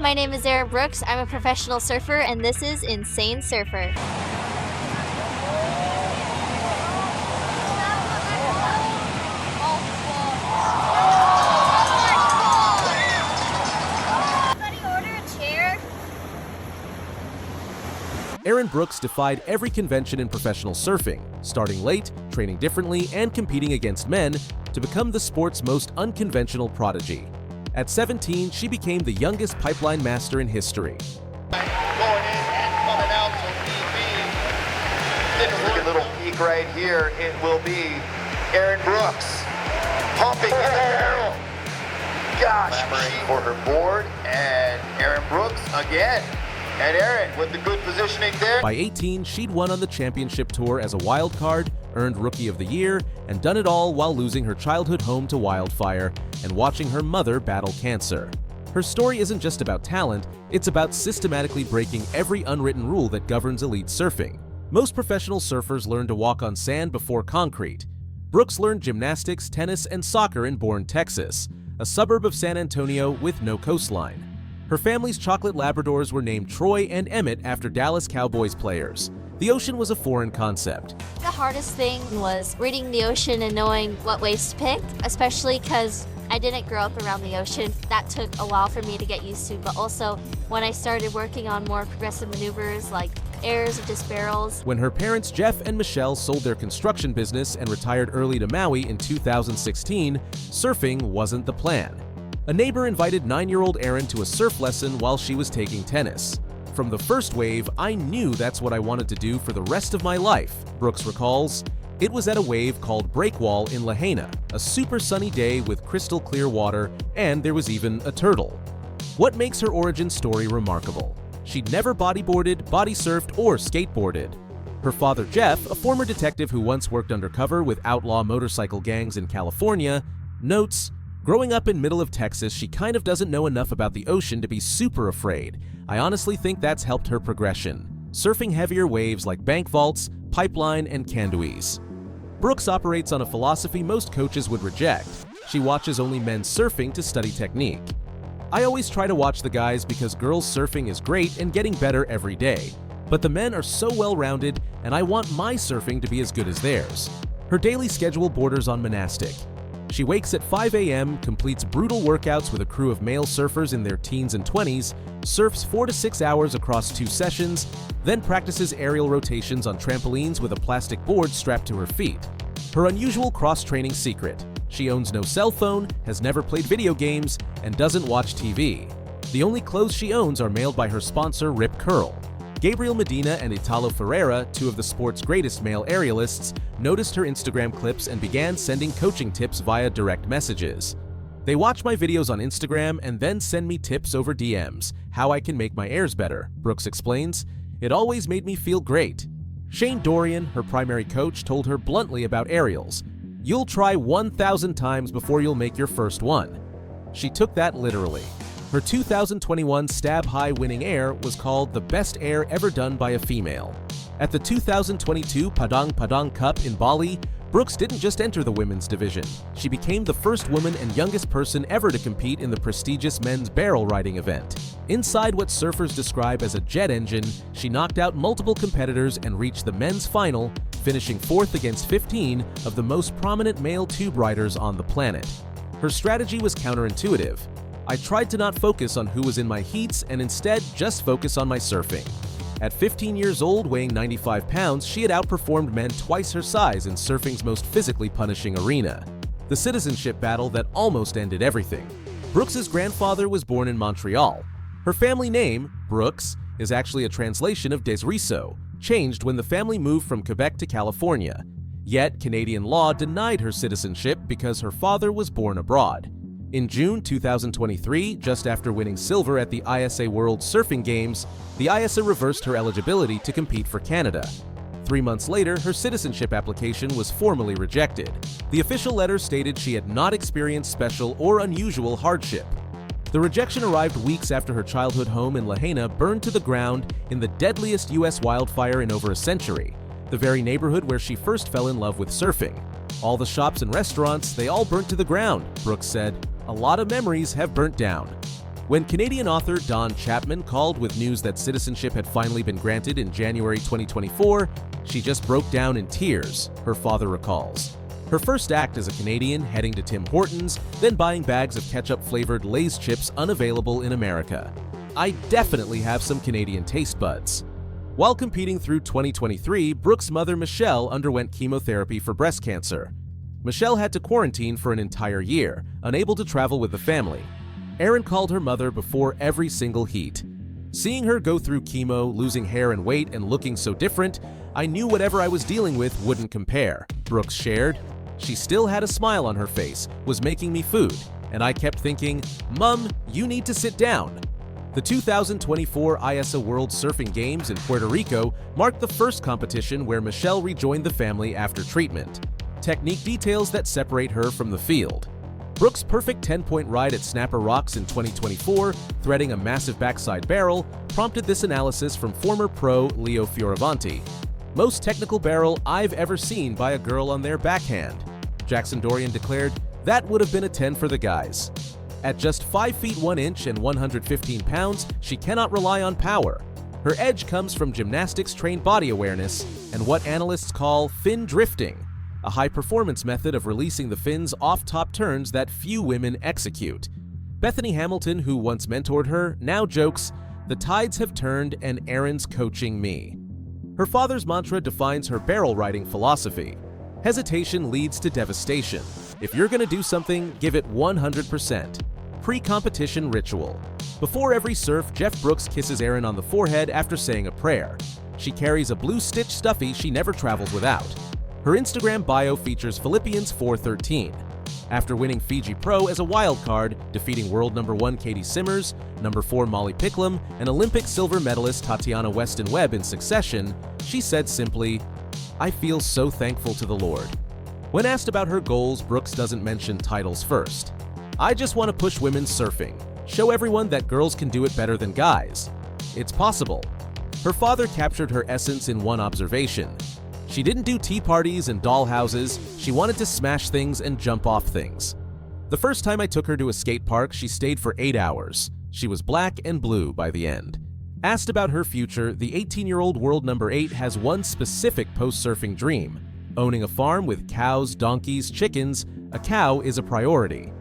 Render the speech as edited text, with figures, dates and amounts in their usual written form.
my name is Erin Brooks. I'm a professional surfer, and this is Insane Surfer. Erin Brooks defied every convention in professional surfing, starting late, training differently, and competing against men to become the sport's most unconventional prodigy. At 17, she became the youngest pipeline master in history. Going in and coming out to PB. A little peek right here. It will be Erin Brooks pumping in the barrel. Gosh, she for her board, and Erin Brooks again. And Erin with the good positioning there. By 18, she'd won on the championship tour as a wildcard, earned Rookie of the Year, and done it all while losing her childhood home to wildfire and watching her mother battle cancer. Her story isn't just about talent, it's about systematically breaking every unwritten rule that governs elite surfing. Most professional surfers learn to walk on sand before concrete. Brooks learned gymnastics, tennis, and soccer in Bourne, Texas, a suburb of San Antonio with no coastline. Her family's chocolate Labradors were named Troy and Emmett after Dallas Cowboys players. The ocean was a foreign concept. The hardest thing was reading the ocean and knowing what waves to pick, especially because I didn't grow up around the ocean. That took a while for me to get used to, but also when I started working on more progressive maneuvers like airs or disc barrels. When her parents Jeff and Michelle sold their construction business and retired early to Maui in 2016, surfing wasn't the plan. A neighbor invited 9-year-old Erin to a surf lesson while she was taking tennis. From the first wave, I knew that's what I wanted to do for the rest of my life, Brooks recalls. It was at a wave called Breakwall in Lahaina, a super sunny day with crystal clear water, and there was even a turtle. What makes her origin story remarkable? She'd never bodyboarded, body surfed, or skateboarded. Her father Jeff, a former detective who once worked undercover with outlaw motorcycle gangs in California, notes, "Growing up in middle of Texas, she kind of doesn't know enough about the ocean to be super afraid. I honestly think that's helped her progression, surfing heavier waves like bank vaults, pipeline, and candois." Brooks operates on a philosophy most coaches would reject. She watches only men surfing to study technique. "I always try to watch the guys because girls surfing is great and getting better every day. But the men are so well-rounded, and I want my surfing to be as good as theirs." Her daily schedule borders on monastic. She wakes at 5 a.m., completes brutal workouts with a crew of male surfers in their teens and 20s, surfs 4 to 6 hours across 2 sessions, then practices aerial rotations on trampolines with a plastic board strapped to her feet. Her unusual cross-training secret: she owns no cell phone, has never played video games, and doesn't watch TV. The only clothes she owns are mailed by her sponsor Rip Curl. Gabriel Medina and Italo Ferreira, two of the sport's greatest male aerialists, noticed her Instagram clips and began sending coaching tips via direct messages. "They watch my videos on Instagram and then send me tips over DMs, how I can make my airs better," Brooks explains. "It always made me feel great." Shane Dorian, her primary coach, told her bluntly about aerials, "You'll try 1,000 times before you'll make your first one." She took that literally. Her 2021 Stab High winning air was called the best air ever done by a female. At the 2022 Padang Padang Cup in Bali, Brooks didn't just enter the women's division. She became the first woman and youngest person ever to compete in the prestigious men's barrel riding event. Inside what surfers describe as a jet engine, she knocked out multiple competitors and reached the men's final, finishing 4th against 15 of the most prominent male tube riders on the planet. Her strategy was counterintuitive. "I tried to not focus on who was in my heats and instead just focus on my surfing." At 15 years old, weighing 95 pounds, she had outperformed men twice her size in surfing's most physically punishing arena, the Citizenship battle that almost ended everything. Brooks's grandfather was born in Montreal. Her family name, Brooks, is actually a translation of Des Ruisseaux, changed when the family moved from Quebec to California. Yet, Canadian law denied her citizenship because her father was born abroad. In June 2023, just after winning silver at the ISA World Surfing Games, the ISA reversed her eligibility to compete for Canada. 3 months later, her citizenship application was formally rejected. The official letter stated she had not experienced special or unusual hardship. The rejection arrived weeks after her childhood home in Lahaina burned to the ground in the deadliest U.S. wildfire in over a century, the very neighborhood where she first fell in love with surfing. "All the shops and restaurants, they all burnt to the ground," Brooks said. "A lot of memories have burnt down." When Canadian author Don Chapman called with news that citizenship had finally been granted in January 2024, she just broke down in tears, her father recalls. Her first act as a Canadian, heading to Tim Hortons, then buying bags of ketchup-flavored Lay's chips unavailable in America. I definitely have some Canadian taste buds. While competing through 2023, Brooks' mother Michelle underwent chemotherapy for breast cancer. Michelle had to quarantine for an entire year, unable to travel with the family. Erin called her mother before every single heat. Seeing her go through chemo, losing hair and weight, and looking so different, I knew whatever I was dealing with wouldn't compare, Brooks shared. She still had a smile on her face, was making me food, and I kept thinking, Mum, you need to sit down. The 2024 ISO World Surfing Games in Puerto Rico marked the first competition where Michelle rejoined the family after treatment. Technique details that separate her from the field. Brooks' perfect 10-point ride at Snapper Rocks in 2024, threading a massive backside barrel, prompted this analysis from former pro Leo Fioravanti. Most technical barrel I've ever seen by a girl on their backhand. Jackson Dorian declared, that would have been a 10 for the guys. At just 5 feet 1 inch and 115 pounds, she cannot rely on power. Her edge comes from gymnastics-trained body awareness and what analysts call fin drifting, a high-performance method of releasing the fins off top turns that few women execute. Bethany Hamilton, who once mentored her, now jokes, the tides have turned and Erin's coaching me. Her father's mantra defines her barrel riding philosophy. Hesitation leads to devastation. If you're gonna do something, give it 100%. Pre-competition ritual. Before every surf, Jeff Brooks kisses Erin on the forehead after saying a prayer. She carries a blue stitch stuffy she never travels without. Her Instagram bio features Philippians 4:13. After winning Fiji Pro as a wildcard, defeating world number 1 Katie Simmers, number 4 Molly Picklum, and Olympic silver medalist Tatiana Weston Webb in succession, she said simply, I feel so thankful to the Lord. When asked about her goals, Brooks doesn't mention titles first. I just want to push women's surfing, show everyone that girls can do it better than guys. It's possible. Her father captured her essence in one observation. She didn't do tea parties and doll houses, she wanted to smash things and jump off things. The first time I took her to a skate park, she stayed for 8 hours. She was black and blue by the end. Asked about her future, the 18-year-old world number 8 has one specific post-surfing dream. Owning a farm with cows, donkeys, chickens, a cow is a priority.